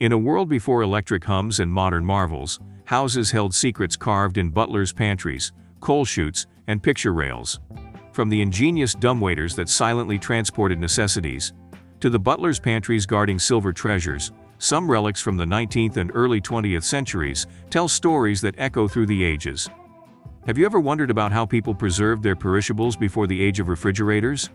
In a world before electric hums and modern marvels, houses held secrets carved in butlers' pantries, coal chutes, and picture rails. From the ingenious dumbwaiters that silently transported necessities, to the butlers' pantries guarding silver treasures, some relics from the 19th and early 20th centuries tell stories that echo through the ages. Have you ever wondered about how people preserved their perishables before the age of refrigerators?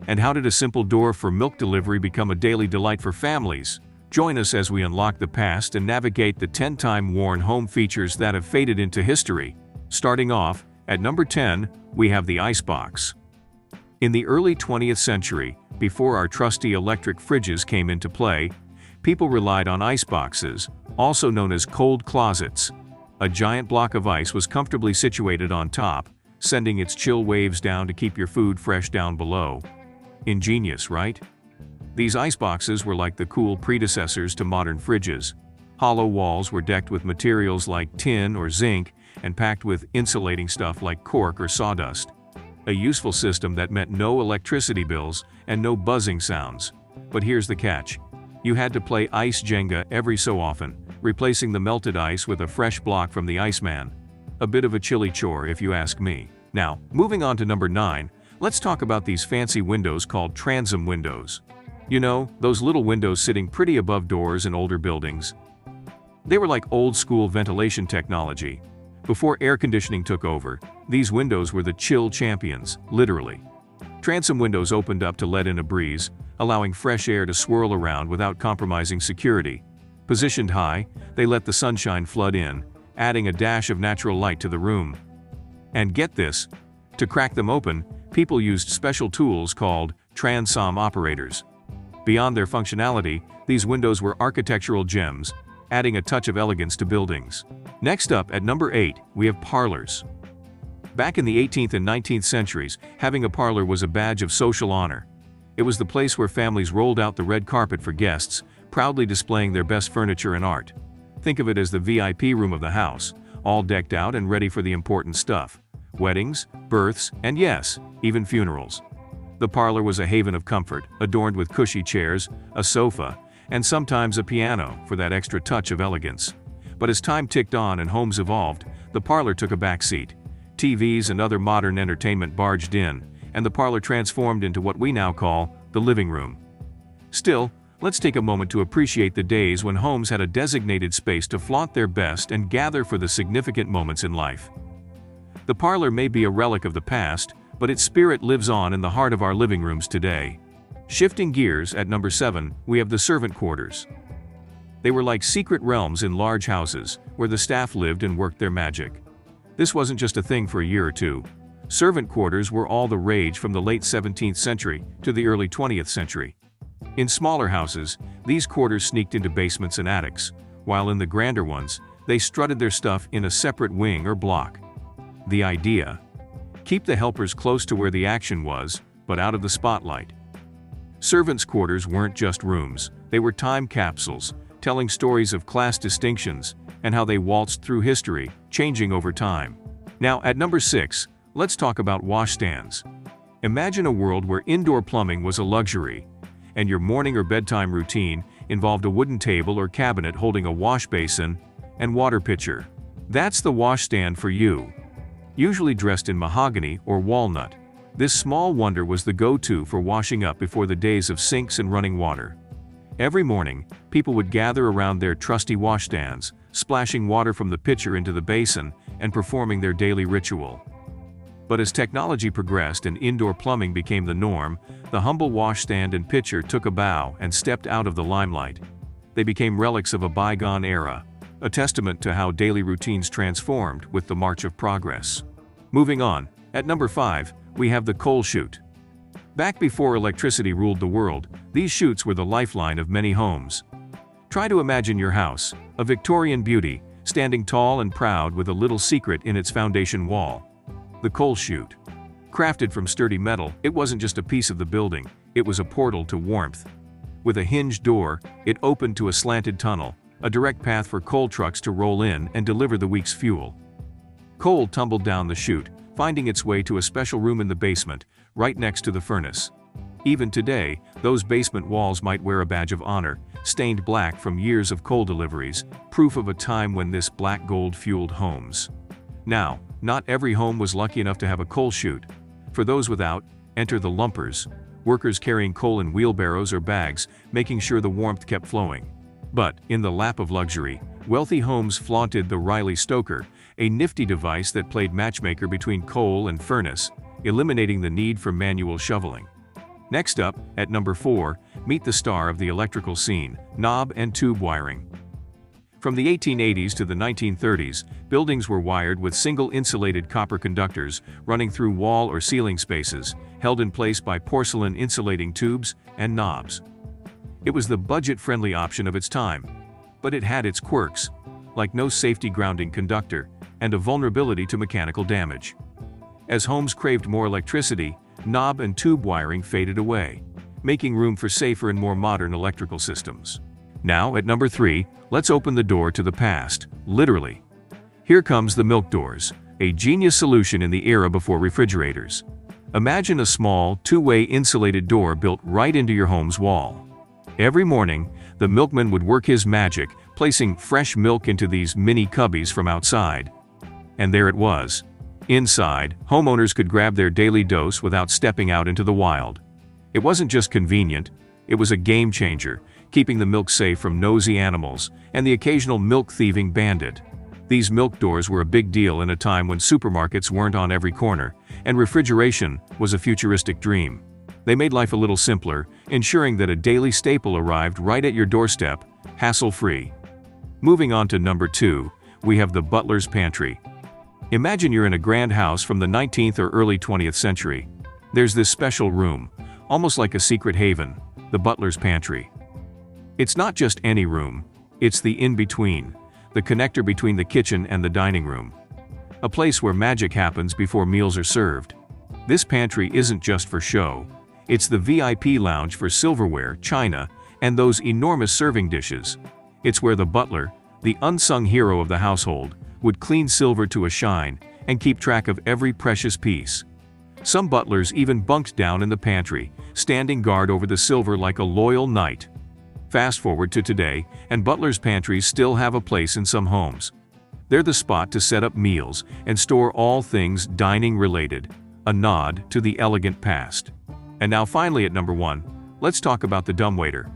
And how did a simple door for milk delivery become a daily delight for families? Join us as we unlock the past and navigate the 10-time worn home features that have faded into history. Starting off, at number 10, we have the icebox. In the early 20th century, before our trusty electric fridges came into play, people relied on iceboxes, also known as cold closets. A giant block of ice was comfortably situated on top, sending its chill waves down to keep your food fresh down below. Ingenious, right? These iceboxes were like the cool predecessors to modern fridges. Hollow walls were decked with materials like tin or zinc and packed with insulating stuff like cork or sawdust. A useful system that meant no electricity bills and no buzzing sounds. But here's the catch. You had to play ice Jenga every so often, replacing the melted ice with a fresh block from the Iceman. A bit of a chilly chore if you ask me. Now, moving on to number 9, let's talk about these fancy windows called transom windows. You know, those little windows sitting pretty above doors in older buildings. They were like old-school ventilation technology. Before air conditioning took over, these windows were the chill champions, literally. Transom windows opened up to let in a breeze, allowing fresh air to swirl around without compromising security. Positioned high, they let the sunshine flood in, adding a dash of natural light to the room. And get this, to crack them open, people used special tools called transom operators. Beyond their functionality, these windows were architectural gems, adding a touch of elegance to buildings. Next up, at number 8, we have parlors. Back in the 18th and 19th centuries, having a parlor was a badge of social honor. It was the place where families rolled out the red carpet for guests, proudly displaying their best furniture and art. Think of it as the VIP room of the house, all decked out and ready for the important stuff. Weddings, births, and yes, even funerals. The parlor was a haven of comfort, adorned with cushy chairs, a sofa, and sometimes a piano for that extra touch of elegance. But as time ticked on and homes evolved, the parlor took a backseat. TVs and other modern entertainment barged in, and the parlor transformed into what we now call the living room. Still, let's take a moment to appreciate the days when homes had a designated space to flaunt their best and gather for the significant moments in life. The parlor may be a relic of the past, but its spirit lives on in the heart of our living rooms today. Shifting gears, at number 7, we have the servant quarters. They were like secret realms in large houses, where the staff lived and worked their magic. This wasn't just a thing for a year or two. Servant quarters were all the rage from the late 17th century to the early 20th century. In smaller houses, these quarters sneaked into basements and attics, while in the grander ones, they strutted their stuff in a separate wing or block. The idea? Keep the helpers close to where the action was, but out of the spotlight. Servants' quarters weren't just rooms, they were time capsules, telling stories of class distinctions and how they waltzed through history, changing over time. Now, at number 6, let's talk about washstands. Imagine a world where indoor plumbing was a luxury, and your morning or bedtime routine involved a wooden table or cabinet holding a wash basin and water pitcher. That's the washstand for you. Usually dressed in mahogany or walnut, this small wonder was the go-to for washing up before the days of sinks and running water. Every morning, people would gather around their trusty washstands, splashing water from the pitcher into the basin and performing their daily ritual. But as technology progressed and indoor plumbing became the norm, the humble washstand and pitcher took a bow and stepped out of the limelight. They became relics of a bygone era, a testament to how daily routines transformed with the march of progress. Moving on, at number 5, we have the coal chute. Back before electricity ruled the world, these chutes were the lifeline of many homes. Try to imagine your house, a Victorian beauty, standing tall and proud with a little secret in its foundation wall. The coal chute. Crafted from sturdy metal, it wasn't just a piece of the building, it was a portal to warmth. With a hinged door, it opened to a slanted tunnel, a direct path for coal trucks to roll in and deliver the week's fuel. Coal tumbled down the chute, finding its way to a special room in the basement, right next to the furnace. Even today, those basement walls might wear a badge of honor, stained black from years of coal deliveries, proof of a time when this black gold fueled homes. Now, not every home was lucky enough to have a coal chute. For those without, enter the lumpers, workers carrying coal in wheelbarrows or bags, making sure the warmth kept flowing. But, in the lap of luxury, wealthy homes flaunted the Riley Stoker, a nifty device that played matchmaker between coal and furnace, eliminating the need for manual shoveling. Next up, at number 4, meet the star of the electrical scene, knob and tube wiring. From the 1880s to the 1930s, buildings were wired with single insulated copper conductors running through wall or ceiling spaces, held in place by porcelain insulating tubes and knobs. It was the budget-friendly option of its time, but it had its quirks, like no safety grounding conductor and a vulnerability to mechanical damage. As homes craved more electricity, knob and tube wiring faded away, making room for safer and more modern electrical systems. Now, at number 3, let's open the door to the past, literally. Here comes the milk doors, a genius solution in the era before refrigerators. Imagine a small, two-way insulated door built right into your home's wall. Every morning, the milkman would work his magic, placing fresh milk into these mini cubbies from outside. And there it was. Inside, homeowners could grab their daily dose without stepping out into the wild. It wasn't just convenient, it was a game changer, keeping the milk safe from nosy animals and the occasional milk-thieving bandit. These milk doors were a big deal in a time when supermarkets weren't on every corner, and refrigeration was a futuristic dream. They made life a little simpler, ensuring that a daily staple arrived right at your doorstep, hassle-free. Moving on to number 2, we have the butler's pantry. Imagine you're in a grand house from the 19th or early 20th century. There's this special room, almost like a secret haven, the butler's pantry. It's not just any room, it's the in-between, the connector between the kitchen and the dining room. A place where magic happens before meals are served. This pantry isn't just for show. It's the VIP lounge for silverware, china, and those enormous serving dishes. It's where the butler, the unsung hero of the household, would clean silver to a shine and keep track of every precious piece. Some butlers even bunked down in the pantry, standing guard over the silver like a loyal knight. Fast forward to today, and butlers' pantries still have a place in some homes. They're the spot to set up meals and store all things dining-related, a nod to the elegant past. And now finally at number 1, let's talk about the dumbwaiter.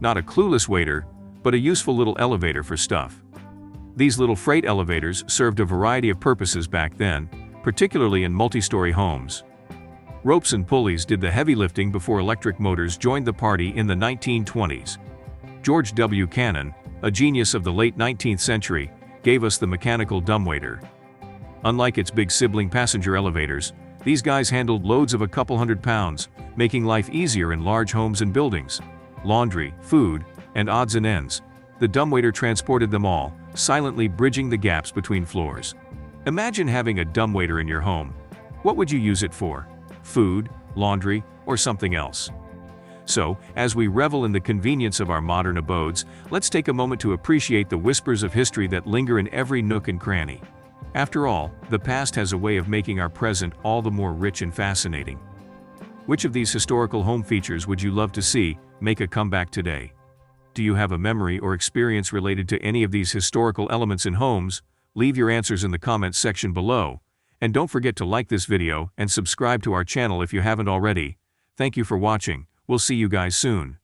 Not a clueless waiter, but a useful little elevator for stuff. These little freight elevators served a variety of purposes back then, particularly in multi-story homes. Ropes and pulleys did the heavy lifting before electric motors joined the party in the 1920s. George W. Cannon, a genius of the late 19th century, gave us the mechanical dumbwaiter. Unlike its big sibling passenger elevators, these guys handled loads of a couple hundred pounds, making life easier in large homes and buildings. Laundry, food, and odds and ends. The dumbwaiter transported them all, silently bridging the gaps between floors. Imagine having a dumbwaiter in your home. What would you use it for? Food, laundry, or something else? So, as we revel in the convenience of our modern abodes, let's take a moment to appreciate the whispers of history that linger in every nook and cranny. After all, the past has a way of making our present all the more rich and fascinating. Which of these historical home features would you love to see make a comeback today? Do you have a memory or experience related to any of these historical elements in homes? Leave your answers in the comments section below. And don't forget to like this video and subscribe to our channel if you haven't already. Thank you for watching. We'll see you guys soon.